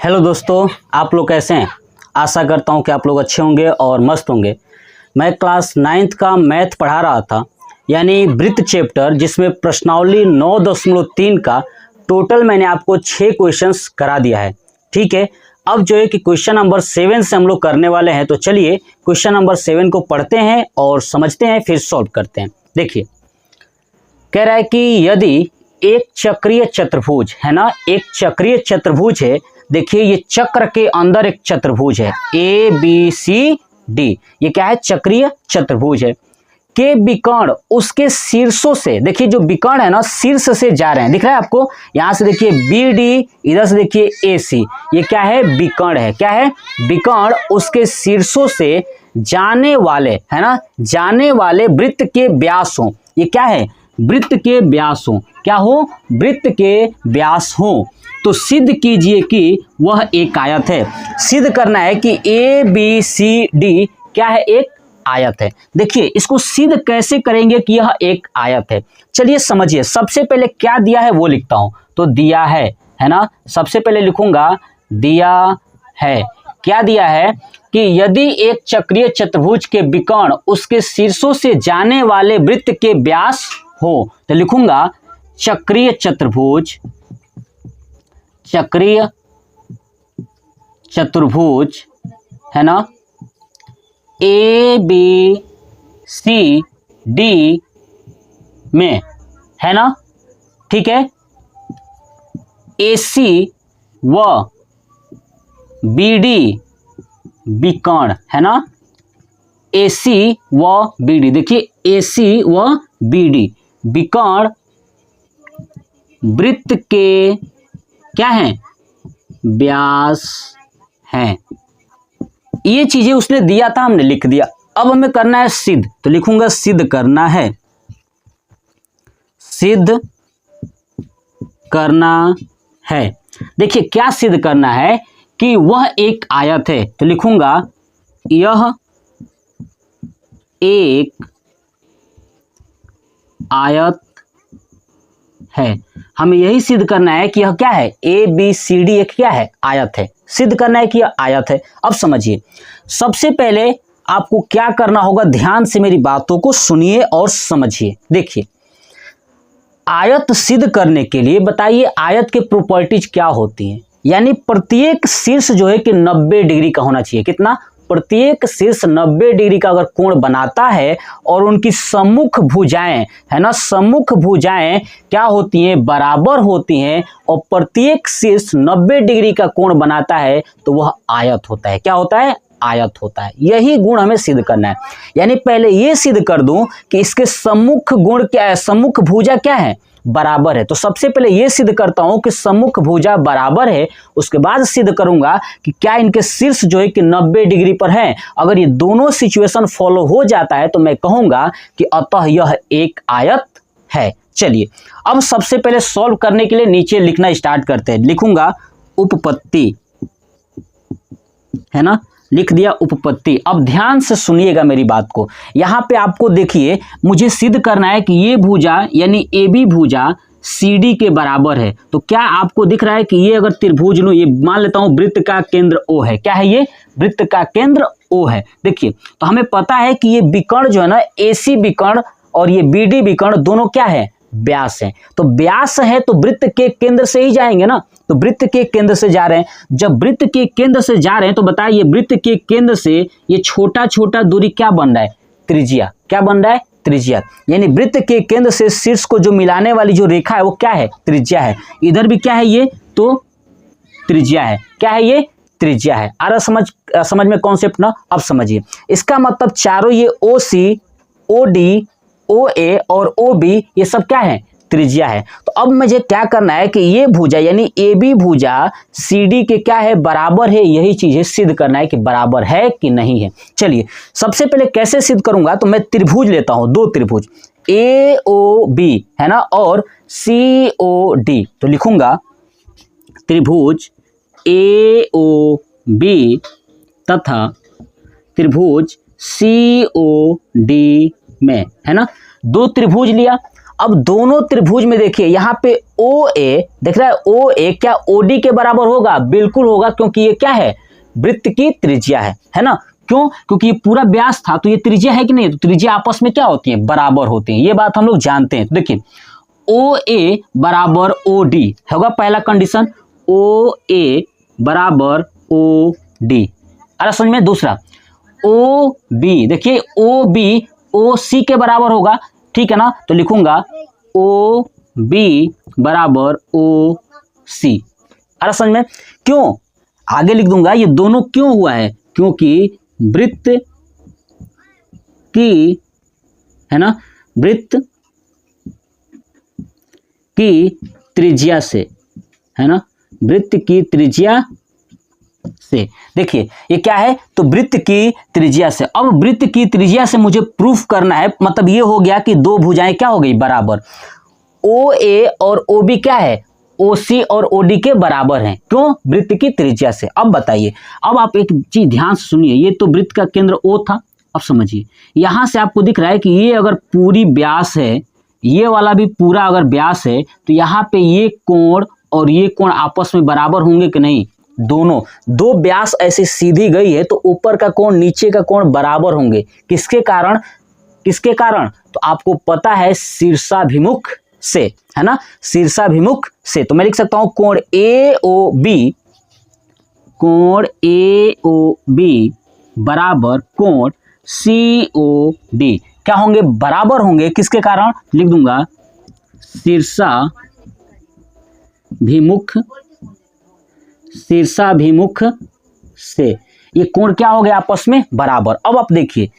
Hello दोस्तों, आप लोग कैसे हैं। आशा करता हूं कि आप लोग अच्छे होंगे और मस्त होंगे। मैं क्लास 9th का मैथ पढ़ा रहा था, यानी वृत्त चैप्टर, जिसमें प्रश्नावली 9.3 का टोटल मैंने आपको 6 क्वेश्चंस करा दिया है। ठीक है, अब जो है कि क्वेश्चन नंबर 7 से हम लोग करने वाले हैं। तो चलिए क्वेश्चन नंबर 7 को पढ़ते हैं और समझते हैं, फिर सॉल्व करते हैं। देखिए, कह रहा है कि यदि एक चक्रीय चतुर्भुज है ना, एक चक्रीय चतुर्भुज है। देखिए, ये चक्र के अंदर एक चतुर्भुज है ABCD। ये क्या है? चक्रीय चतुर्भुज है। के विकर्ण उसके शीर्षों से, देखिए जो विकर्ण है ना, शीर्ष से जा रहे हैं। दिख रहा है आपको? यहां से देखिए BD, इधर से देखिए AC। ये क्या है? विकर्ण है। क्या है? विकर्ण उसके शीर्षों से जाने वाले, है ना, जाने वाले वृत्त के व्यास हो। ये क्या है? वृत्त के व्यास हो। क्या हो? वृत्त के व्यास हो। तो सिद्ध कीजिए कि वह एक आयत है। सिद्ध करना है कि ABCD क्या है? एक आयत है। देखिए, इसको सिद्ध कैसे करेंगे कि यह एक आयत है। चलिए समझिए। सबसे पहले क्या दिया है वो लिखता हूं। तो दिया है ना, सबसे पहले लिखूंगा दिया है। क्या दिया है? कि यदि एक चक्रीय चतुर्भुज के विकर्ण उसके शीर्षों से जाने वाले वृत्त के व्यास हो, तो लिखूंगा चक्रीय चतुर्भुज, चक्रीय चतुर्भुज है ना, ABCD में, है ना। ठीक है, AC व BD विकर्ण, है ना। AC व BD, देखिए AC व BD विकर्ण वृत्त के क्या हैं? व्यास हैं। ये चीजें उसने दिया था, हमने लिख दिया। अब हमें करना है सिद्ध। तो लिखूंगा सिद्ध करना है, सिद्ध करना है। देखिए क्या सिद्ध करना है? कि वह एक आयत है। तो लिखूंगा यह एक आयत है। हमें यही सिद्ध करना है कि यह क्या है? ABCD एक क्या है? आयत है। सिद्ध करना है कि यह आयत है। अब समझिए, सबसे पहले आपको क्या करना होगा, ध्यान से मेरी बातों को सुनिए और समझिए। देखिए, आयत सिद्ध करने के लिए बताइए आयत के प्रॉपर्टीज क्या होती हैं। यानी प्रत्येक शीर्ष जो है कि 90 डिग्री का होना चाहिए। कितना? प्रत्येक शीर्ष 90 डिग्री का अगर कोण बनाता है और उनकी सम्मुख भुजाएं, है ना, सम्मुख भुजाएं क्या होती हैं? बराबर होती हैं। और प्रत्येक शीर्ष 90 डिग्री का कोण बनाता है तो वह आयत होता है। क्या होता है? आयत होता है। यही गुण हमें सिद्ध करना है। यानी पहले ये सिद्ध कर दूं कि इसके सम्मुख गुण क्या है? सम्मुख भुजा क्या है? बराबर है। तो सबसे पहले ये सिद्ध करता हूं कि सम्मुख भुजा बराबर है। उसके बाद सिद्ध करूंगा कि क्या इनके शीर्ष जो है कि 90 डिग्री पर है। अगर ये दोनों सिचुएशन फॉलो हो जाता है तो मैं कहूंगा कि अतः यह एक आयत है। चलिए, अब सबसे पहले सॉल्व करने के लिए नीचे लिखना स्टार्ट करते हैं। लिखूंगा उपपत्ति, है ना, लिख दिया उपपत्ति। अब ध्यान से सुनिएगा मेरी बात को। यहां पे आपको देखिए, मुझे सिद्ध करना है कि ये भुजा यानी AB भुजा CD के बराबर है। तो क्या आपको दिख रहा है कि ये अगर त्रिभुज लूं, ये मान लेता हूं वृत्त का केंद्र O है। क्या है? ये वृत्त का केंद्र O है। देखिए, तो हमें पता है कि ये विकर्ण जो है ना, AC विकर्ण और ये BD विकर्ण दोनों क्या है? व्यास है। तो व्यास है तो वृत्त के केंद्र से ही जाएंगे ना। तो वृत्त के केंद्र से जा रहे हैं। जब वृत्त के केंद्र से जा रहे हैं तो बताइए, वृत्त के केंद्र से ये छोटा छोटा दूरी क्या बन रहा है? त्रिज्या। क्या बन रहा है? त्रिज्या। यानी वृत्त के केंद्र से शीर्ष को जो मिलाने वाली जो रेखा है वो क्या है? त्रिज्या है। इधर भी क्या है? ये तो त्रिज्या है। क्या है? ये त्रिज्या है। आ रहा समझ में कॉन्सेप्ट ना? अब समझिए, इसका मतलब चारों ये OC, OD, OA और OB ये सब क्या है? त्रिज्या है। तो अब मुझे क्या करना है कि ये भुजा यानी AB भुजा CD के क्या है? बराबर है। यही चीज है, सिद्ध करना है कि बराबर है कि नहीं है। चलिए, सबसे पहले कैसे सिद्ध करूंगा? तो मैं त्रिभुज लेता हूं, दो त्रिभुज AOB, है ना, और COD। तो लिखूंगा त्रिभुज AOB तथा त्रिभुज COD में, है ना, दो त्रिभुज लिया। अब दोनों त्रिभुज में देखिए यहाँ पे ओ ए दिख रहा है, ओ ए क्या ओ डी के बराबर होगा? बिल्कुल होगा, क्योंकि ये क्या है? वृत्त की त्रिज्या है ना? क्यों? क्योंकि ये पूरा व्यास था तो ये त्रिज्या है कि नहीं? तो त्रिज्या आपस में क्या होती है? बराबर होती है। ये बात हम लोग जानते हैं। तो देखिए ओ ए बराबर ओ डी होगा पहला कंडीशन, ओ ए बराबर ओ डी। अरे समझ में? दूसरा ओ बी, देखिए ओ बी ओ सी के बराबर होगा, ठीक है ना? तो लिखूंगा ओ बी बराबर ओ सी। अरे समझ में? क्यों? आगे लिख दूंगा ये दोनों क्यों हुआ है? क्योंकि वृत्त की, है ना, वृत्त की त्रिज्या से, है ना, वृत्त की त्रिज्या से। देखिए ये क्या है? तो वृत्त की त्रिज्या से। अब वृत्त की त्रिज्या से मुझे प्रूफ करना है, मतलब ये हो गया कि दो भुजाएं क्या हो गई? बराबर। ओ ए और ओ बी क्या है? ओ सी और ओ डी के बराबर हैं। क्यों? वृत्त की त्रिज्या से। अब बताइए, अब आप एक चीज ध्यान से सुनिए, ये तो वृत्त का केंद्र ओ था। अब समझिए, यहां से आपको दिख रहा है कि ये अगर पूरी व्यास है, ये वाला भी पूरा अगर व्यास है, तो यहाँ पे ये कोण और ये कोण आपस में बराबर होंगे कि नहीं? दोनों, दो व्यास ऐसे सीधी गई है तो ऊपर का कोण नीचे का कोण बराबर होंगे। किसके कारण? किसके कारण? तो आपको पता है शीर्षाभिमुख से, है ना, शीर्षाभिमुख से। तो मैं लिख सकता हूं कोण ए ओ बी, कोण ए ओ बी बराबर कोण सी ओ डी। क्या होंगे? बराबर होंगे। किसके कारण? लिख दूंगा शीर्षाभिमुख, शीर्षाभिमुख से। ये कोण क्या हो गया? आपस में बराबर। अब आप देखिए,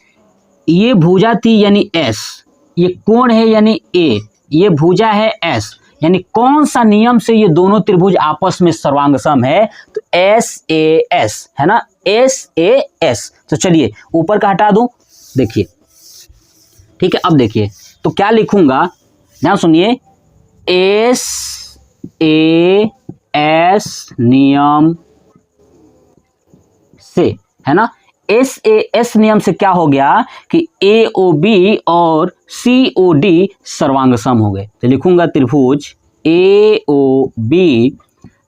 ये भुजा थी यानी एस, ये कोण है यानी ए, ये भुजा है एस, यानी कौन सा नियम से ये दोनों त्रिभुज आपस में सर्वांगसम है? तो एस ए एस, है ना, एस ए एस। तो चलिए ऊपर का हटा दूं, देखिए, ठीक है। अब देखिए तो क्या लिखूंगा, ध्यान सुनिए, एस ए एस नियम से, है ना, एस ए एस नियम से क्या हो गया कि ए ओ बी और सी ओ डी सर्वांगसम हो गए। तो लिखूंगा त्रिभुज ए ओ बी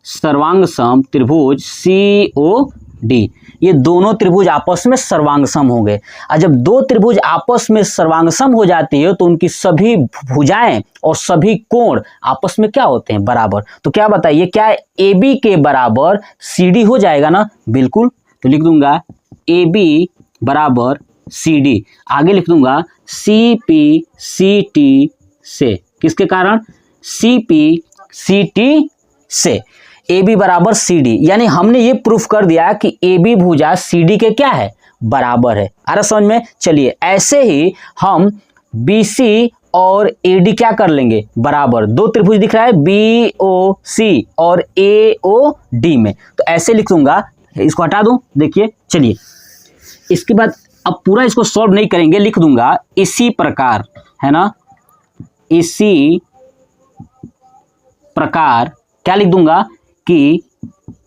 सर्वांगसम त्रिभुज सी ओ डी। ये दोनों त्रिभुज आपस में सर्वांगसम हो गए। और जब दो त्रिभुज आपस में सर्वांगसम हो जाती है तो उनकी सभी भुजाएं और सभी कोण आपस में क्या होते हैं? बराबर। तो क्या बताइए, क्या ए बी के बराबर सी डी हो जाएगा ना? बिल्कुल। तो लिख दूंगा ए बी बराबर सी डी। आगे लिख दूंगा सी पी सी टी से। किसके कारण? सी पी सी टी से। ए बी बराबर सी डी, यानी हमने ये प्रूफ कर दिया कि ए बी भुजा सी डी के क्या है? बराबर है। आ रहा समझ में? चलिए ऐसे ही हम बी सी और ए डी क्या कर लेंगे? बराबर। दो त्रिभुज दिख रहा है बी ओ सी और ए ओ डी में, तो ऐसे लिख दूंगा, इसको हटा दूं। देखिए चलिए, इसके बाद अब पूरा इसको सॉल्व नहीं करेंगे, लिख दूंगा इसी प्रकार, है ना, इसी प्रकार क्या लिख दूंगा कि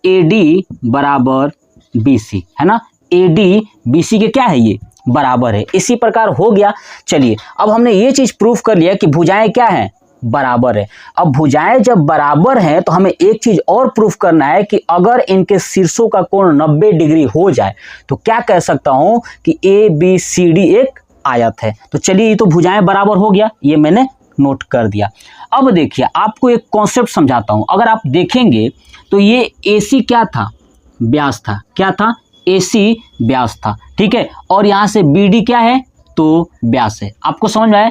ए डी बराबर बी सी, है ना, ए डी बी सी के क्या है? ये बराबर है। इसी प्रकार हो गया। चलिए अब हमने ये चीज प्रूफ कर लिया कि भुजाएं क्या हैं? बराबर है। अब भुजाएं जब बराबर हैं तो हमें एक चीज और प्रूफ करना है कि अगर इनके शीर्षों का कोण 90 डिग्री हो जाए तो क्या कह सकता हूं कि ए बी सी डी एक आयत है। तो चलिए ये तो भुजाएं बराबर हो गया, ये मैंने नोट कर दिया। अब देखिए आपको एक कॉन्सेप्ट समझाता हूं। अगर आप देखेंगे तो ये AC क्या था? व्यास था। क्या था? AC व्यास था, ठीक है। और यहां से BD क्या है? तो व्यास है। आपको समझ में आया?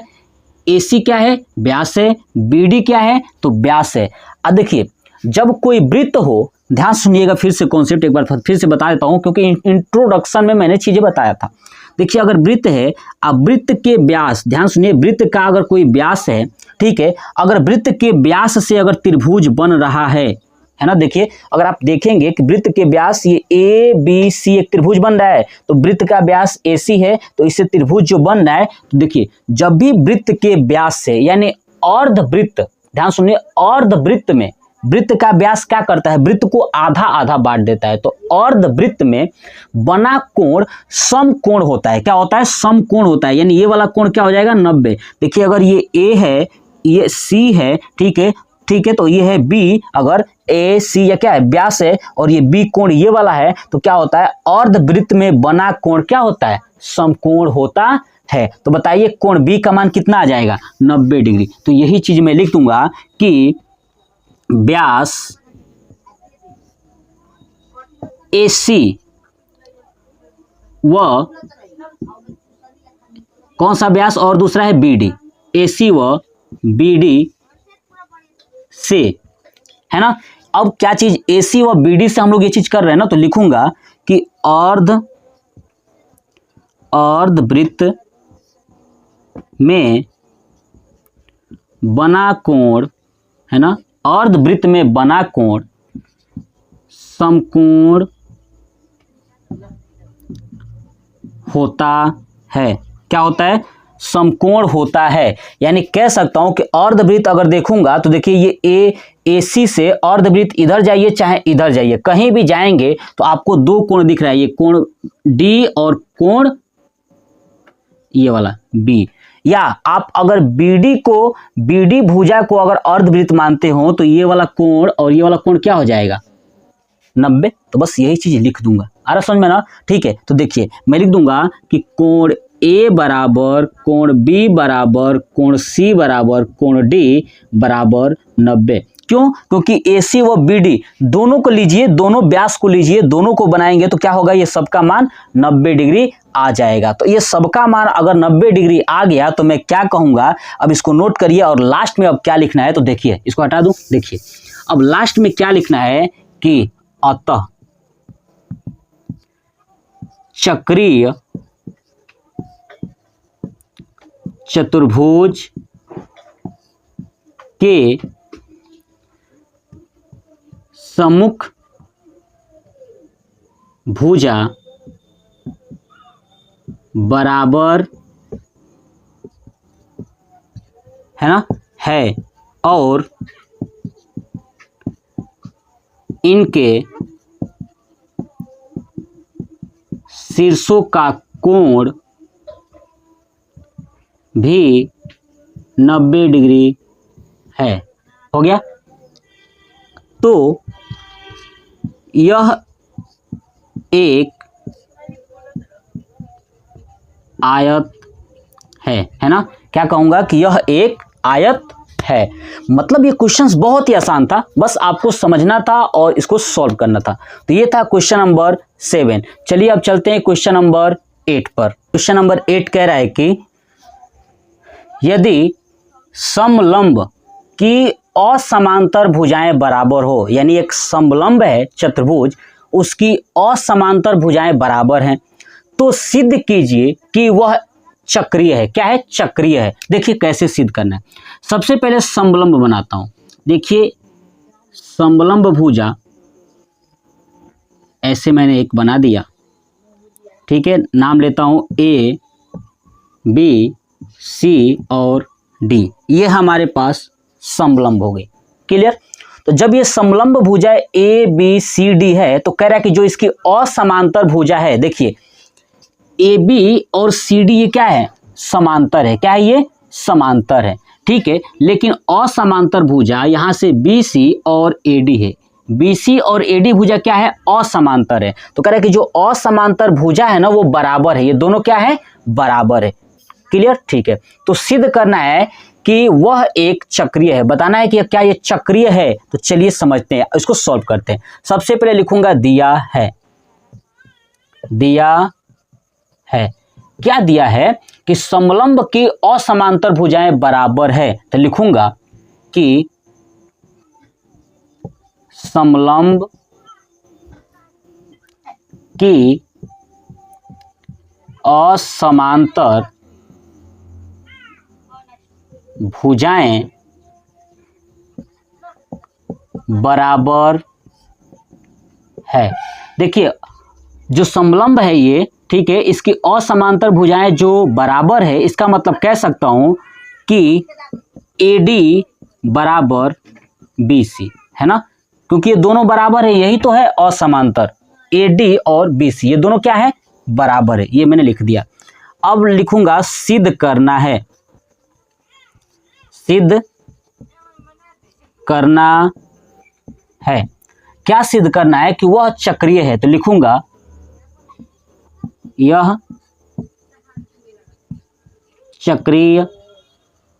AC क्या है? व्यास है। BD क्या है? तो व्यास है। अब देखिए जब कोई वृत्त हो, ध्यान सुनिएगा, फिर से कॉन्सेप्ट एक बार फिर से बता देता हूं क्योंकि इंट्रोडक्शन में मैंने चीजें बताया था। देखिए अगर वृत्त है, अब वृत्त के व्यास, ध्यान सुनिए, वृत्त का अगर कोई व्यास है, ठीक है, अगर वृत्त के व्यास से अगर त्रिभुज बन रहा है ना, देखिए अगर आप देखेंगे कि वृत्त के व्यास ये ए बी सी एक त्रिभुज बन रहा है, तो वृत्त का व्यास AC है, तो इससे त्रिभुज जो बन रहा है, तो देखिए जब भी वृत्त के व्यास से, यानी अर्धवृत्त, ध्यान सुनिए, अर्धवृत्त में वृत्त का व्यास क्या करता है? वृत्त को आधा आधा बांट देता है। तो अर्धवृत्त में बना कोण समकोण होता है। क्या होता है? समकोण होता है। यानी ये वाला कोण क्या हो जाएगा? 90। देखिए अगर ये A है, ये सी है, ठीक है, ठीक है, तो ये है बी। अगर ए सी या क्या है व्यास है और ये बी कोण ये वाला है, तो क्या होता है अर्धवृत्त में बना कोण क्या होता है समकोण होता है। तो बताइए कोण बी का मान कितना आ जाएगा 90 डिग्री। तो यही चीज मैं लिख दूंगा कि व्यास AC व कौन सा व्यास और दूसरा है BD, AC व BD से, है ना। अब क्या चीज AC व BD से हम लोग ये चीज कर रहे हैं ना, तो लिखूंगा कि अर्धवृत्त में बना कोण, है ना, अर्धवृत्त में बना कोण समकोण होता है। क्या होता है समकोण होता है। यानी कह सकता हूं कि अर्धवृत्त अगर देखूंगा तो देखिए ये AC से अर्धवृत्त इधर जाइए चाहे इधर जाइए, कहीं भी जाएंगे तो आपको दो कोण दिख रहा है, ये कोण D और कोण ये वाला B। या आप अगर BD भुजा को अगर अर्धवृत्त मानते हो तो ये वाला कोण और ये वाला कोण क्या हो जाएगा 90। तो बस यही चीज लिख दूंगा, आ रहा समझ में ना। ठीक है, तो देखिए मैं लिख दूंगा कि कोण A बराबर कोण B बराबर कोण C बराबर कोण D बराबर 90। क्यों? क्योंकि AC व BD दोनों को लीजिए, दोनों व्यास को लीजिए, दोनों को बनाएंगे तो क्या होगा ये सबका मान 90 डिग्री आ जाएगा। तो ये सबका मान अगर 90 डिग्री आ गया तो मैं क्या कहूंगा, अब इसको नोट करिए और लास्ट में अब क्या लिखना है, तो देखिए इसको हटा दूं। देखिए अब लास्ट में क्या लिखना है कि अतः चक्रीय चतुर्भुज के सम्मुख भुजा बराबर है ना है और इनके शीर्षों का कोण भी 90 डिग्री है। हो गया। तो यह एक आयत है ना। क्या कहूंगा कि यह एक आयत है। मतलब ये क्वेश्चंस बहुत ही आसान था, बस आपको समझना था और इसको सॉल्व करना था। तो ये था क्वेश्चन नंबर 7। चलिए अब चलते हैं क्वेश्चन नंबर 8 पर। क्वेश्चन नंबर 8 कह रहा है कि यदि समलंब की असमांतर भुजाएं बराबर हो, यानी एक समलंब है चतुर्भुज, उसकी असमांतर भुजाएं बराबर हैं, तो सिद्ध कीजिए कि वह चक्रीय है। क्या है? चक्रीय है। देखिए कैसे सिद्ध करना है। सबसे पहले समलंब बनाता हूं। देखिए समलंब भुजा ऐसे मैंने एक बना दिया, ठीक है। नाम लेता हूं A, B, C और D। ये हमारे पास समलंब हो गई। क्लियर? तो जब ये समलंब भुजा A, B, C, D है तो कह रहा है कि जो इसकी असमांतर भुजा है, देखिए AB और CD ये क्या है? समांतर है। क्या है? ये समांतर है, ठीक है। लेकिन असमांतर भुजा यहां से BC और AD है। BC और AD भुजा क्या है? असमांतर है। तो कह रहा है कि जो असमांतर भुजा है ना वो बराबर है। ये दोनों क्या है? बराबर है। क्लियर? ठीक है। तो सिद्ध करना है कि वह एक चक्रीय है। बताना है कि क्या ये चक्रीय है। तो चलिए समझते हैं, इसको सॉल्व करते हैं। सबसे पहले लिखूंगा दिया है। दिया है क्या दिया है? कि समलंब की असमांतर भुजाएं बराबर है। तो लिखूंगा कि समलंब की असमांतर भुजाएं बराबर है। देखिए जो समलंब है ये, ठीक है, इसकी असमांतर भुजाएं जो बराबर है, इसका मतलब कह सकता हूं कि AD बराबर BC, है ना। क्योंकि ये दोनों बराबर है, यही तो है असमांतर। AD और BC ये दोनों क्या है? बराबर है। ये मैंने लिख दिया। अब लिखूंगा सिद्ध करना है। सिद्ध करना है। क्या सिद्ध करना है? कि वह चक्रीय है। तो लिखूंगा यह चक्रीय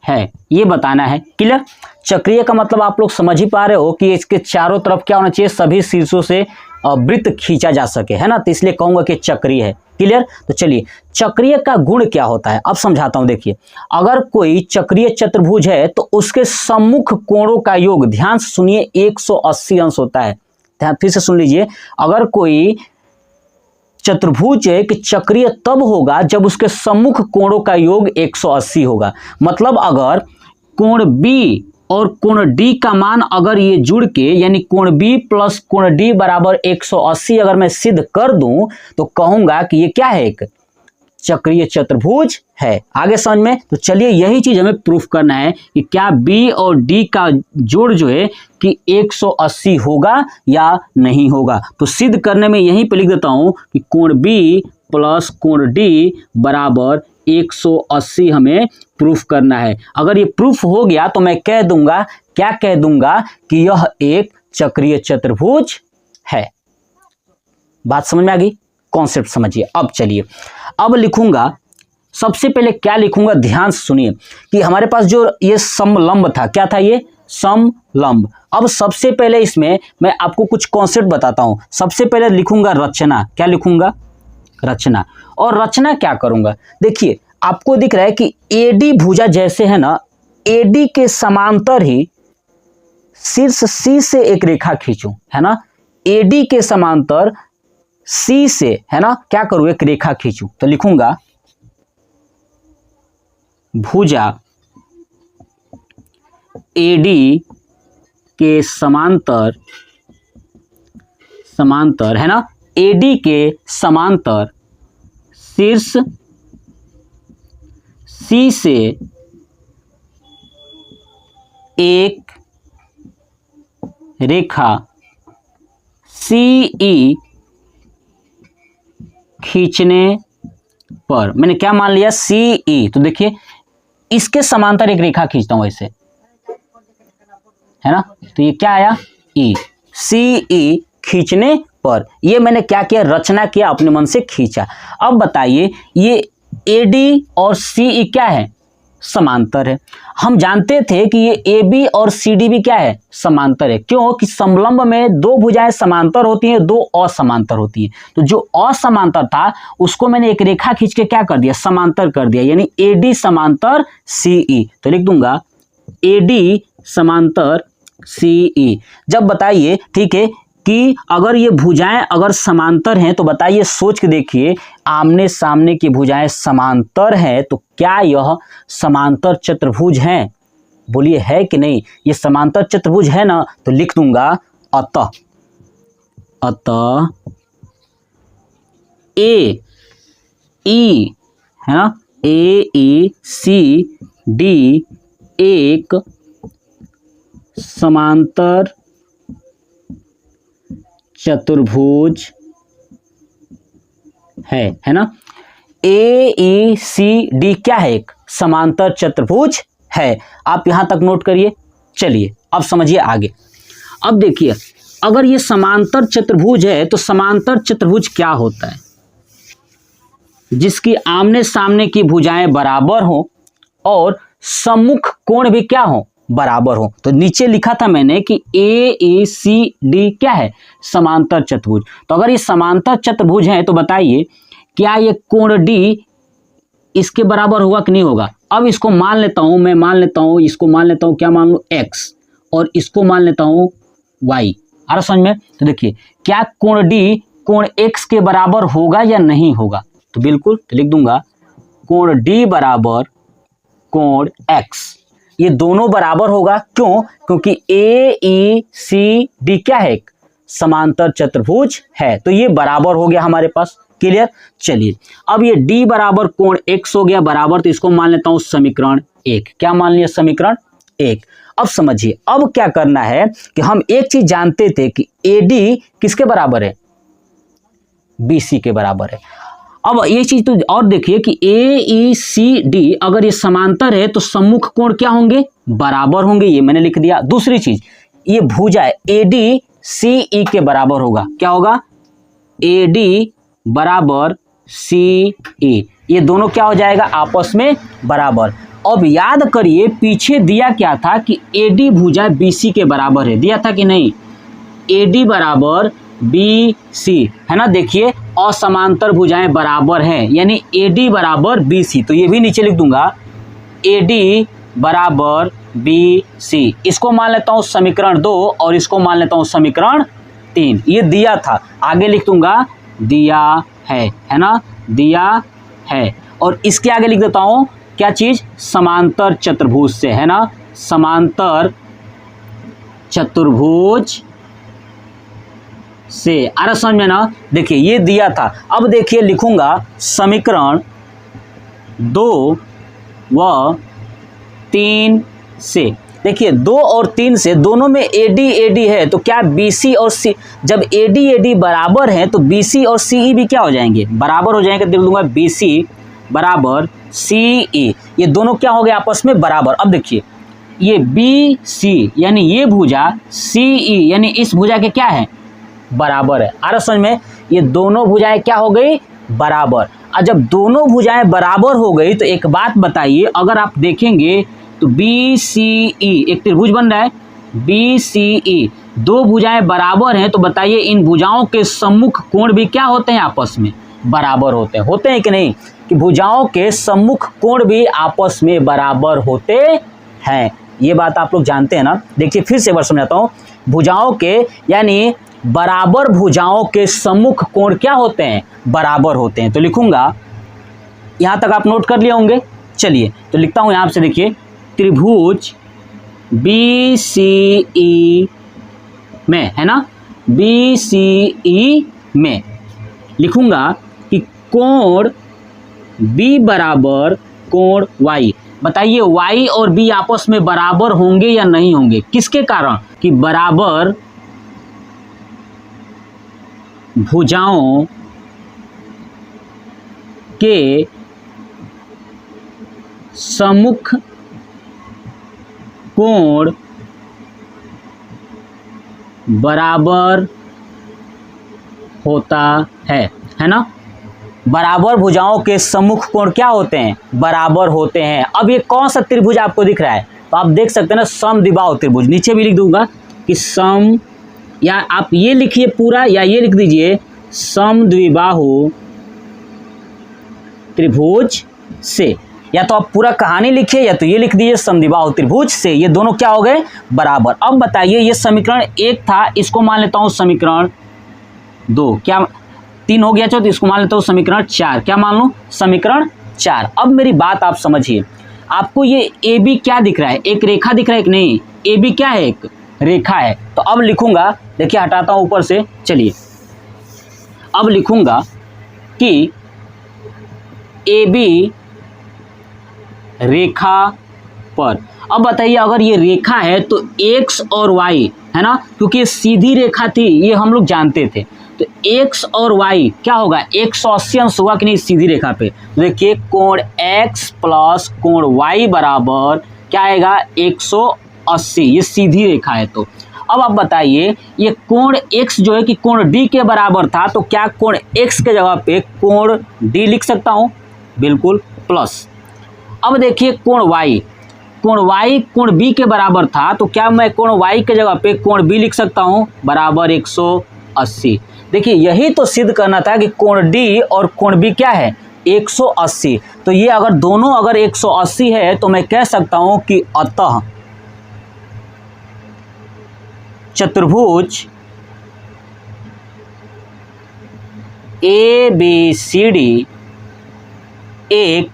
है, ये बताना है। क्लियर? चक्रीय का मतलब आप लोग समझ ही पा रहे हो कि इसके चारों तरफ क्या होना चाहिए, सभी शीर्षों से वृत्त खींचा जा सके, है ना। तो इसलिए कहूंगा कि चक्रीय है। क्लियर? तो चलिए, चक्रीय का गुण क्या होता है अब समझाता हूं। देखिए, अगर कोई चक्रीय चतुर्भुज है तो उसके सम्मुख कोणों का योग, ध्यान से सुनिए, 180 अंश होता है। ध्यान फिर से सुन लीजिए, अगर कोई चतुर्भुज है कि चक्रीय तब होगा जब उसके सम्मुख कोणों का योग 180 होगा। मतलब अगर कोण बी और कोण डी का मान अगर ये जुड़ के, यानी कोण बी प्लस कोण डी बराबर 180 अगर मैं सिद्ध कर दूं तो कहूंगा कि ये क्या है, एक चक्रीय चतुर्भुज है। आगे समझ में? तो चलिए, यही चीज हमें प्रूफ करना है कि क्या बी और डी का जोड़ जो है कि 180 होगा या नहीं होगा। तो सिद्ध करने में यहीं पे लिख देता हूं कि कोण बी प्लस कोण डी बराबर 180 हमें प्रूफ करना है। अगर ये प्रूफ हो गया तो मैं कह दूंगा, क्या कह दूंगा, कि यह एक चक्रीय चतुर्भुज है। बात समझ में आ गई? कॉन्सेप्ट समझिए। अब चलिए, अब लिखूंगा, सबसे पहले क्या लिखूंगा, ध्यान से सुनिए, कि हमारे पास जो ये समलंब था, क्या था ये? समलंब। अब सबसे पहले इसमें मैं आपको कुछ कॉन्सेप्ट बताता हूं। सबसे पहले लिखूंगा रचना। क्या लिखूंगा? रचना। और रचना क्या करूंगा? देखिए, आपको दिख रहा है कि एडी भुजा जैसे है ना, एडी के समांतर ही शीर्ष सी से एक रेखा खींचूं, है ना। एडी के समांतर सी से, है ना, क्या करूं, एक रेखा खींचूं। तो लिखूंगा भुजा एडी के समांतर, समांतर, है ना, एडी के समांतर शीर्ष सी से एक रेखा सीई खींचने पर, मैंने क्या मान लिया, सीई। तो देखिए, इसके समांतर एक रेखा खींचता हूं ऐसे, है ना। तो ये क्या आया, ई। सीई खींचने पर, ये मैंने क्या किया, रचना किया, अपने मन से खींचा। अब बताइए, ये एडी और सीई क्या है, समांतर है। हम जानते थे कि ये ए बी और सी डी भी क्या है, समांतर है। क्यों? कि समलंब में दो भुजाएं समांतर होती हैं, दो असमांतर होती हैं। तो जो असमांतर था उसको मैंने एक रेखा खींच के क्या कर दिया, समांतर कर दिया, यानी एडी समांतर सीई। तो लिख दूंगा एडी समांतर सीई। जब बताइए, ठीक है, कि अगर ये भुजाएं अगर समांतर हैं तो बताइए, सोच के देखिए, आमने सामने की भुजाएं समांतर हैं तो क्या यह समांतर चतुर्भुज हैं? बोलिए, है कि नहीं? ये समांतर चतुर्भुज है ना। तो लिख दूंगा अतः, अतः ए ई, है ना, ए ई सी डी एक समांतर चतुर्भुज है ना। ए ई सी डी क्या है, एक समांतर चतुर्भुज है। आप यहां तक नोट करिए। चलिए, अब समझिए आगे। अब देखिए, अगर ये समांतर चतुर्भुज है तो समांतर चतुर्भुज क्या होता है? जिसकी आमने सामने की भुजाएं बराबर हो और सम्मुख कोण भी क्या हो, बराबर हो। तो नीचे लिखा था मैंने कि ए ई सी डी क्या है, समांतर चतुर्भुज। तो अगर ये समांतर चतुर्भुज है तो बताइए, क्या ये कोण डी इसके बराबर होगा कि नहीं होगा? अब इसको मान लेता हूं, मैं मान लेता हूं, इसको मान लेता हूं, क्या मान लूं, एक्स, और इसको मान लेता हूं वाई। आ रहा समझ में? तो देखिए, क्या कोण डी कोण एक्स के बराबर होगा या नहीं होगा? तो बिल्कुल, तो लिख दूंगा कोण डी बराबर कोण एक्स। ये दोनों बराबर होगा। क्यों? क्योंकि ए ई सी डी क्या है, एक समांतर चतुर्भुज है। तो ये बराबर हो गया हमारे पास। क्लियर? चलिए, अब ये डी बराबर कोण एक्स हो गया बराबर, तो इसको मान लेता हूं समीकरण 1। क्या मान लिया, समीकरण 1। अब समझिए, अब क्या करना है कि हम एक चीज जानते थे कि एडी किसके बराबर है, बीसी के बराबर है। अब ये चीज तो और देखिए कि AECD अगर ये समांतर है तो सम्मुख कोण क्या होंगे, बराबर होंगे, ये मैंने लिख दिया। दूसरी चीज, ये भुजा ADCE के बराबर होगा, क्या होगा, AD बराबर CE, ये दोनों क्या हो जाएगा, आपस में बराबर। अब याद करिए पीछे दिया क्या था कि AD भुजा BC के बराबर है, दिया था कि नहीं, AD बराबर BC है ना। देखिए असमांतर भुजाएं बराबर हैं, यानी AD बराबर BC, तो ये भी नीचे लिख दूंगा AD बराबर BC। इसको मान लेता हूं समीकरण 2 और इसको मान लेता हूं समीकरण 3। ये दिया था, आगे लिख दूंगा दिया है ना, दिया है। और इसके आगे लिख देता हूं क्या चीज, समांतर चतुर्भुज से, है ना, समांतर चतुर्भुज से। आ रहा समझ में ना। देखिए ये दिया था, अब देखिए लिखूंगा समीकरण 2 व 3 से। देखिए 2 और 3 से दोनों में AD है, तो क्या BC और C, जब AD बराबर है तो BC और CE भी क्या हो जाएंगे, बराबर हो जाएंगे। लिख दूंगा BC बराबर CE, ये दोनों क्या हो गए, आपस में बराबर। अब देखिए ये BC यानी ये भुजा, CE यानी इस भुजा के क्या है, बराबर है। आ रहा समझ में, ये दोनों भुजाएं क्या हो गई, बराबर। और जब दोनों भुजाएं बराबर हो गई तो एक बात बताइए, अगर आप देखेंगे तो BCE एक त्रिभुज बन रहा है, BCE दो भुजाएं बराबर हैं, तो बताइए इन भुजाओं के सम्मुख कोण भी क्या होते हैं, आपस में बराबर होते हैं कि नहीं, कि भुजाओं के सम्मुख कोण भी आपस में बराबर होते हैं। ये बात आप लोग जानते हैं ना। देखिए फिर से बार समझाता हूं, भुजाओं के यानी बराबर भुजाओं के सम्मुख कोण क्या होते हैं, बराबर होते हैं। तो लिखूंगा, यहां तक आप नोट कर लिए होंगे। चलिए तो लिखता हूं यहां से, देखिए त्रिभुज BCE में, है ना, BCE में लिखूंगा कि कोण B बराबर कोण Y। बताइए Y और B आपस में बराबर होंगे या नहीं होंगे, किसके कारण, कि बराबर भुजाओं के सम्मुख कोण बराबर होता है ना। बराबर भुजाओं के सम्मुख कोण क्या होते हैं, बराबर होते हैं। अब ये कौन सा त्रिभुज आपको दिख रहा है, तो आप देख सकते हैं ना, समद्विबाहु त्रिभुज। नीचे भी लिख दूंगा कि सम, या आप ये लिखिए पूरा, या ये लिख दीजिए समद्विबाहु त्रिभुज से, या तो आप पूरा कहानी लिखिए या तो ये लिख दीजिए समद्विबाहु त्रिभुज से। ये दोनों क्या हो गए, बराबर। अब बताइए ये समीकरण 1 था, इसको मान लेता हूं समीकरण 2, क्या 3 हो गया, तो इसको मान लेता हूं समीकरण 4, क्या मान लूं, समीकरण 4। अब मेरी बात आप समझिए, आपको ये AB क्या दिख रहा है, एक रेखा दिख रहा है कि नहीं, AB क्या है, एक रेखा है। तो अब लिखूंगा, देखिए हटाता हूं ऊपर से, चलिए अब लिखूंगा कि AB रेखा पर। अब बताइए अगर ये रेखा है तो X और Y, है ना, क्योंकि ये सीधी रेखा थी, ये हम लोग जानते थे, तो X और Y क्या होगा, 180 अंश होगा कि नहीं सीधी रेखा पे। तो देखिए कोण X प्लस कोण Y बराबर क्या आएगा, 180, ये सीधी रेखा है। तो अब आप बताइए ये कोण X जो है कि कोण D के बराबर था, तो क्या कोण X के जगह पे कोण D लिख सकता हूं, बिल्कुल, प्लस। अब देखिए कोण Y कोण B के बराबर था, तो क्या मैं कोण Y के जगह पे कोण B लिख सकता हूं, बराबर 180। देखिए यही तो सिद्ध करना था कि कोण D और कोण B क्या है, 180। तो ये अगर दोनों अगर 180 है तो मैं कह सकता हूं कि अतः चतुर्भुज ABCD एक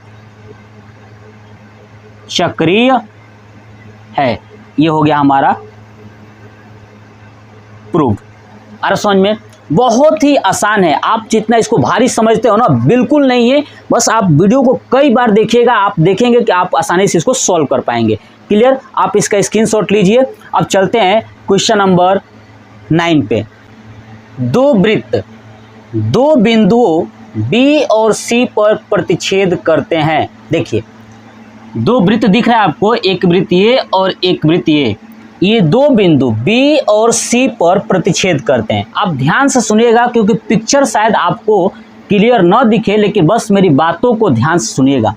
चक्रीय है। ये हो गया हमारा प्रूफ। अरे समझ में, बहुत ही आसान है। आप जितना इसको भारी समझते हो ना, बिल्कुल नहीं है। बस आप वीडियो को कई बार देखिएगा, आप देखेंगे कि आप आसानी से इसको सॉल्व कर पाएंगे। क्लियर, आप इसका स्क्रीनशॉट लीजिए। अब चलते हैं क्वेश्चन नंबर 9 पे। दो वृत्त दो बिंदुओं बी और सी पर प्रतिच्छेद करते हैं। देखिए दो वृत्त दिख रहा है आपको, एक वृत्त ये और एक वृत्त ये दो बिंदु बी और सी पर प्रतिच्छेद करते हैं। आप ध्यान से सुनिएगा क्योंकि पिक्चर शायद आपको क्लियर न दिखे, लेकिन बस मेरी बातों को ध्यान से सुनिएगा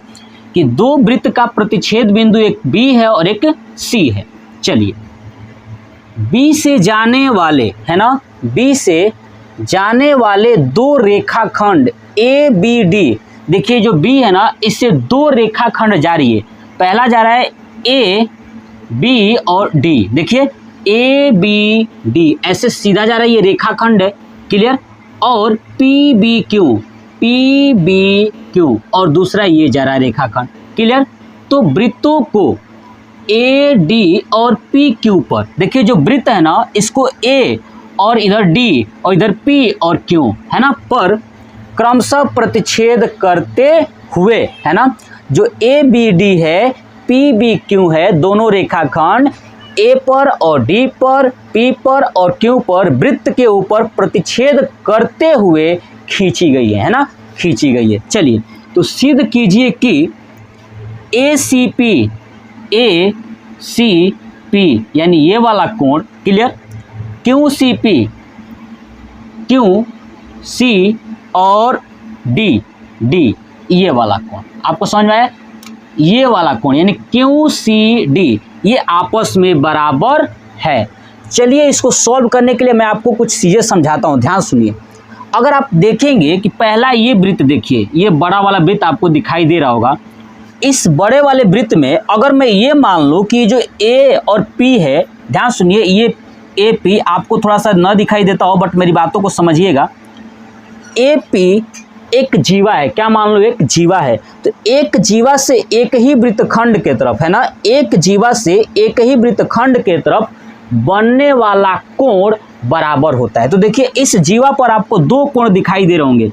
कि दो वृत्त का प्रतिच्छेद बिंदु एक बी है और एक सी है। चलिए बी से जाने वाले, है ना, बी से जाने वाले दो रेखाखंड ए बी डी, देखिए जो बी है ना इससे दो रेखाखंड जा रही है। पहला जा रहा है ए बी और डी, देखिए ए बी डी ऐसे सीधा जा रहा है, ये रेखाखंड है, क्लियर। और पी बी क्यू और दूसरा ये जा रहा है रेखाखंड, क्लियर। तो वृत्तों को ए डी और पी क्यू पर, देखिए जो वृत्त है ना इसको ए और इधर डी और इधर पी और क्यू, है ना, पर क्रमशः प्रतिच्छेद करते हुए, है ना, जो ए बी डी है पी बी क्यू है, दोनों रेखाखंड ए पर और डी पर, पी पर और क्यू पर वृत्त के ऊपर प्रतिच्छेद करते हुए खींची गई है ना, खींची गई है। चलिए तो सिद्ध कीजिए कि ए सी पी यानी ये वाला कोण, क्लियर, क्यू सी और डी ये वाला कोण आपको समझ में आया, ये वाला कोण यानी क्यू सी डी ये आपस में बराबर है। चलिए इसको सॉल्व करने के लिए मैं आपको कुछ चीज़ें समझाता हूँ, ध्यान सुनिए। अगर आप देखेंगे कि पहला ये वृत्त देखिए, ये बड़ा वाला वृत्त आपको दिखाई दे रहा होगा। इस बड़े वाले वृत्त में अगर मैं ये मान लूँ कि जो ए और पी है, ध्यान सुनिए, ये ए पी आपको थोड़ा सा न दिखाई देता हो बट मेरी बातों को समझिएगा। ए पी एक जीवा है, क्या मान लो, एक जीवा है। तो एक जीवा से एक ही वृत्तखंड के तरफ, है ना, एक जीवा से एक ही वृत्तखंड के तरफ बनने वाला कोण बराबर होता है। तो देखिए इस जीवा पर आपको दो कोण दिखाई दे रहे होंगे,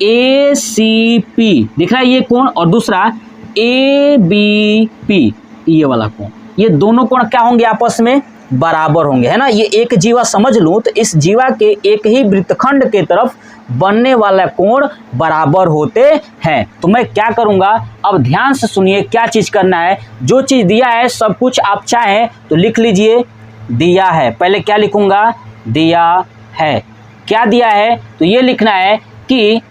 ए सी पी दिख रहा है ये कोण, और दूसरा ए बी पी ये वाला कोण। ये दोनों कोण क्या होंगे, आपस में बराबर होंगे, है ना। ये एक जीवा समझ लूँ तो इस जीवा के एक ही वृत्तखंड के तरफ बनने वाला कोण बराबर होते हैं। तो मैं क्या करूँगा, अब ध्यान से सुनिए क्या चीज़ करना है। जो चीज़ दिया है सब कुछ आप चाहें तो लिख लीजिए, दिया है। पहले क्या लिखूँगा, दिया है। क्या दिया है, तो ये लिखना है कि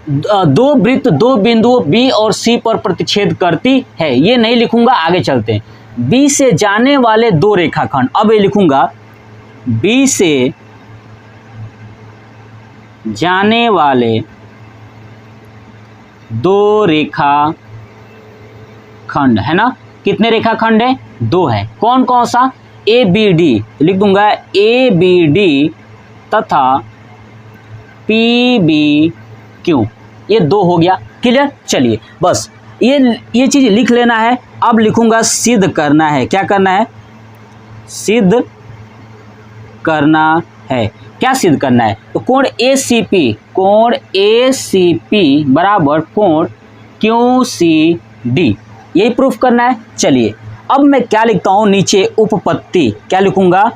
दो वृत्त दो बिंदुओं बी और सी पर प्रतिच्छेद करती है। ये नहीं लिखूंगा, आगे चलते हैं। बी से जाने वाले दो रेखाखंड, अब ये लिखूंगा बी से जाने वाले दो रेखाखंड, है ना। कितने रेखाखंड है, दो है। कौन कौन सा, ए बी डी, लिख दूंगा ए बी डी तथा पी बी क्यू, ये दो हो गया, क्लियर। चलिए बस ये चीज़ लिख लेना है। अब लिखूंगा सिद्ध करना है। क्या करना है, सिद्ध करना है। क्या सिद्ध करना है, तो कोण ए सी पी बराबर कोण क्यू सी डी, यही प्रूफ करना है। चलिए अब मैं क्या लिखता हूँ, नीचे उपपत्ति, क्या लिखूंगा,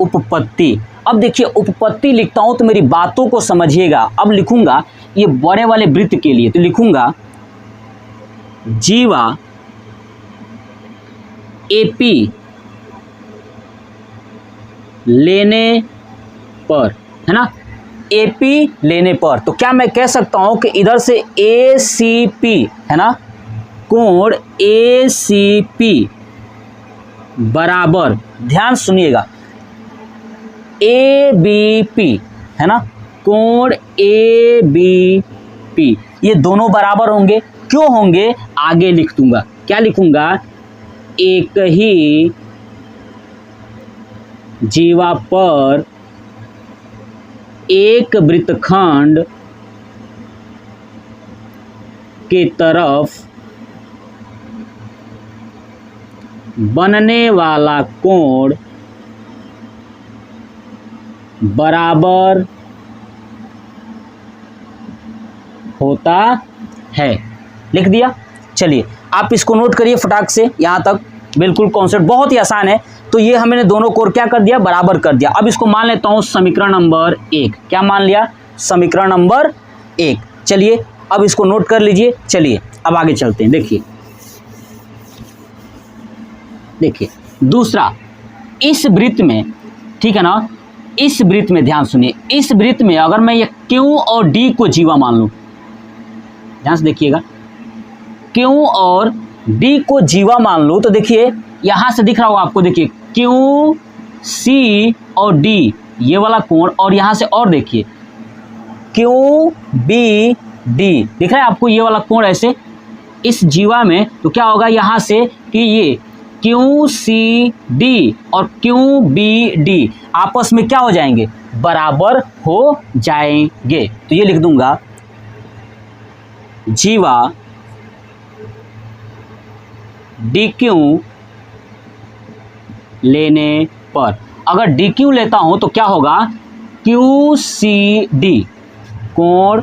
उपपत्ति। अब देखिए उपपत्ति लिखता हूं तो मेरी बातों को समझिएगा। अब लिखूंगा ये बड़े वाले वृत्त के लिए, तो लिखूंगा जीवा एपी लेने पर, है ना, एपी लेने पर। तो क्या मैं कह सकता हूं कि इधर से ए सी पी, है ना, कोण ए सी पी बराबर, ध्यान सुनिएगा, ए बी पी, है ना, कोण ए बी पी, ये दोनों बराबर होंगे। क्यों होंगे, आगे लिख दूंगा। क्या लिखूंगा, एक ही जीवा पर एक वृत्तखंड के तरफ बनने वाला कोण बराबर होता है। लिख दिया। चलिए आप इसको नोट करिए फटाक से, यहाँ तक बिल्कुल कॉन्सेप्ट बहुत ही आसान है। तो ये हमने दोनों कोण क्या कर दिया, बराबर कर दिया। अब इसको मान लेता हूँ समीकरण नंबर 1। क्या मान लिया, समीकरण नंबर 1। चलिए अब इसको नोट कर लीजिए। चलिए अब आगे चलते हैं। देखिए दूसरा, इस वृत्त में, ठीक है ना, इस वृत्त में ध्यान सुनिए, इस वृत्त में अगर मैं ये Q और D को जीवा मान लूं, ध्यान से देखिएगा, Q और D को जीवा मान लूं तो देखिए यहां से दिख रहा होगा आपको, देखिए Q C और D ये वाला कोण, और यहां से और देखिए Q B D दिख रहा है आपको ये वाला कोण ऐसे इस जीवा में, तो क्या होगा यहाँ से कि ये QCD और QBD आपस में क्या हो जाएंगे, बराबर हो जाएंगे। तो ये लिख दूंगा, जीवा DQ लेने पर, अगर DQ लेता हूं तो क्या होगा, QCD, कोण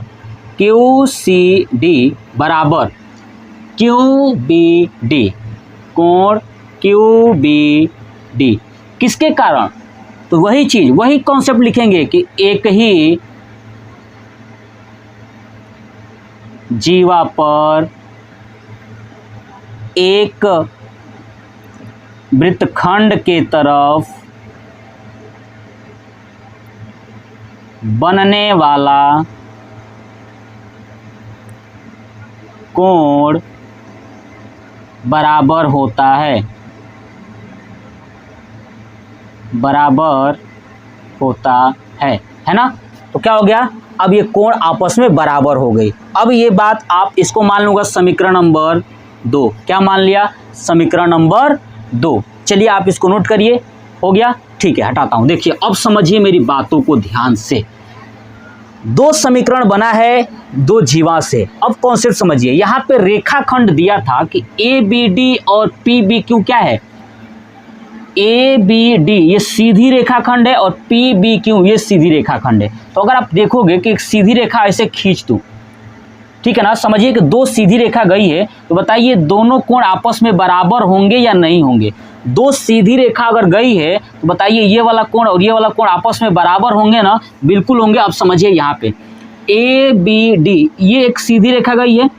QCD बराबर QBD, कोण QBD। किसके कारण, तो वही चीज, वही कॉन्सेप्ट लिखेंगे कि एक ही जीवा पर एक वृत्तखंड के तरफ बनने वाला कोण बराबर होता है, बराबर होता है ना। तो क्या हो गया, अब ये कोण आपस में बराबर हो गई। अब ये बात आप इसको मान लूंगा समीकरण नंबर 2। क्या मान लिया, समीकरण नंबर 2। चलिए आप इसको नोट करिए, हो गया, ठीक है, हटाता हूं। देखिए अब समझिए मेरी बातों को ध्यान से। 2 समीकरण बना है 2 जीवा से। अब कॉन्सेप्ट समझिए, यहाँ पे रेखाखंड दिया था कि ABD और PBQ क्या है, ABD ये सीधी रेखाखंड है और PBQ ये सीधी रेखाखंड है। तो अगर आप देखोगे कि एक सीधी रेखा ऐसे खींच दूं, ठीक है ना, समझिए कि 2 सीधी रेखा गई है, तो बताइए दोनों कोण आपस में बराबर होंगे या नहीं होंगे। 2 सीधी रेखा अगर गई है तो बताइए ये वाला कोण और ये वाला कोण आपस में बराबर होंगे ना, बिल्कुल होंगे। अब समझिए यहाँ पे ABD ये एक सीधी रेखा गई है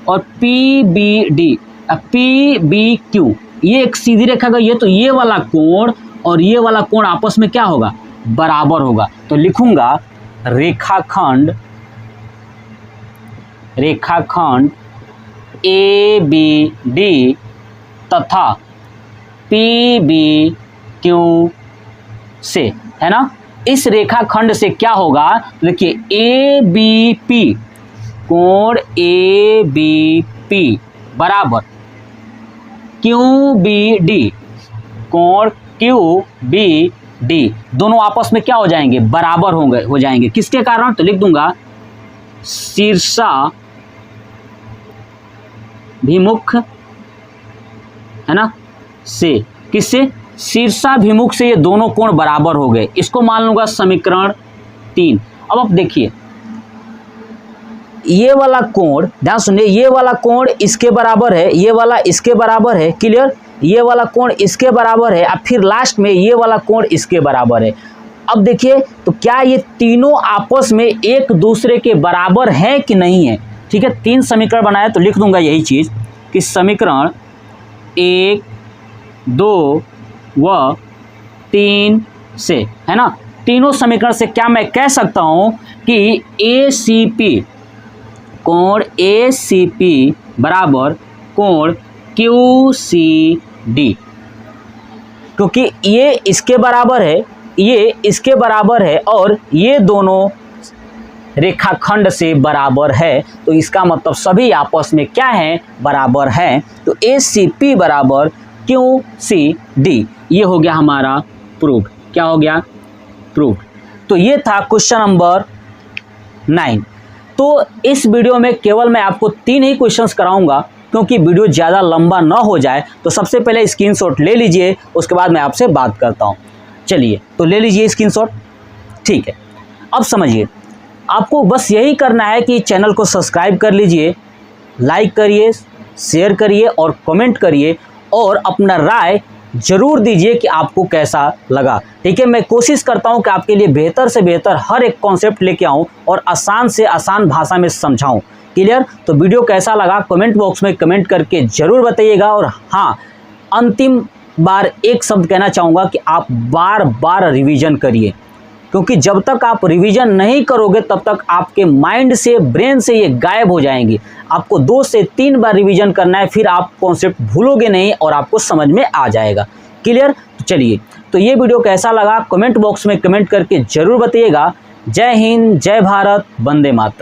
और PBQ ये एक सीधी रेखा गई है, तो ये वाला कोण और ये वाला कोण आपस में क्या होगा, बराबर होगा। तो लिखूंगा रेखाखंड ABD तथा PBQ से, है ना, इस रेखाखंड से क्या होगा, तो देखिए ABP, कोण ABP बराबर QBD, कोण QBD, दोनों आपस में क्या हो जाएंगे, बराबर हो जाएंगे। किसके कारण, तो लिख दूंगा शीर्षाभिमुख, है ना, से, किससे, शीर्षाभिमुख से ये दोनों कोण बराबर हो गए। इसको मान लूंगा समीकरण 3। अब आप देखिए ये वाला कोण, ध्यान सुनिए, ये वाला कोण इसके बराबर है, ये वाला इसके बराबर है, क्लियर, ये वाला कोण इसके बराबर है, अब फिर लास्ट में ये वाला कोण इसके बराबर है। अब देखिए तो क्या ये तीनों आपस में एक दूसरे के बराबर हैं कि नहीं है, ठीक है। 3 समीकरण बनाया तो लिख दूंगा यही चीज कि समीकरण 1, 2 व 3 से, है ना, तीनों समीकरण से क्या मैं कह सकता हूं कि ACP, कोण ACP बराबर कोण QCD, क्योंकि ये इसके बराबर है, ये इसके बराबर है और ये दोनों रेखाखंड से बराबर है, तो इसका मतलब सभी आपस में क्या है, बराबर है। तो ACP बराबर QCD, ये हो गया हमारा प्रूफ। क्या हो गया, प्रूफ। तो ये था क्वेश्चन नंबर 9। तो इस वीडियो में केवल मैं आपको 3 ही क्वेश्चंस कराऊंगा, क्योंकि वीडियो ज़्यादा लंबा ना हो जाए। तो सबसे पहले स्क्रीनशॉट ले लीजिए, उसके बाद मैं आपसे बात करता हूँ। चलिए तो ले लीजिए स्क्रीनशॉट, ठीक है। अब समझिए, आपको बस यही करना है कि चैनल को सब्सक्राइब कर लीजिए, लाइक करिए, शेयर करिए और कमेंट करिए, और अपना राय ज़रूर दीजिए कि आपको कैसा लगा। ठीक है, मैं कोशिश करता हूं कि आपके लिए बेहतर से बेहतर हर एक कॉन्सेप्ट लेके आऊं और आसान से आसान भाषा में समझाऊं। क्लियर? तो वीडियो कैसा लगा कमेंट बॉक्स में कमेंट करके ज़रूर बताइएगा। और हाँ, अंतिम बार एक शब्द कहना चाहूँगा कि आप बार बार रिवीजन करिए, क्योंकि जब तक आप रिवीजन नहीं करोगे तब तक आपके माइंड से, ब्रेन से ये गायब हो जाएंगी। आपको 2 से 3 बार रिवीजन करना है, फिर आप कॉन्सेप्ट भूलोगे नहीं और आपको समझ में आ जाएगा। क्लियर? तो चलिए, तो ये वीडियो कैसा लगा कमेंट बॉक्स में कमेंट करके ज़रूर बताइएगा। जय हिंद, जय भारत, वंदे मातरम।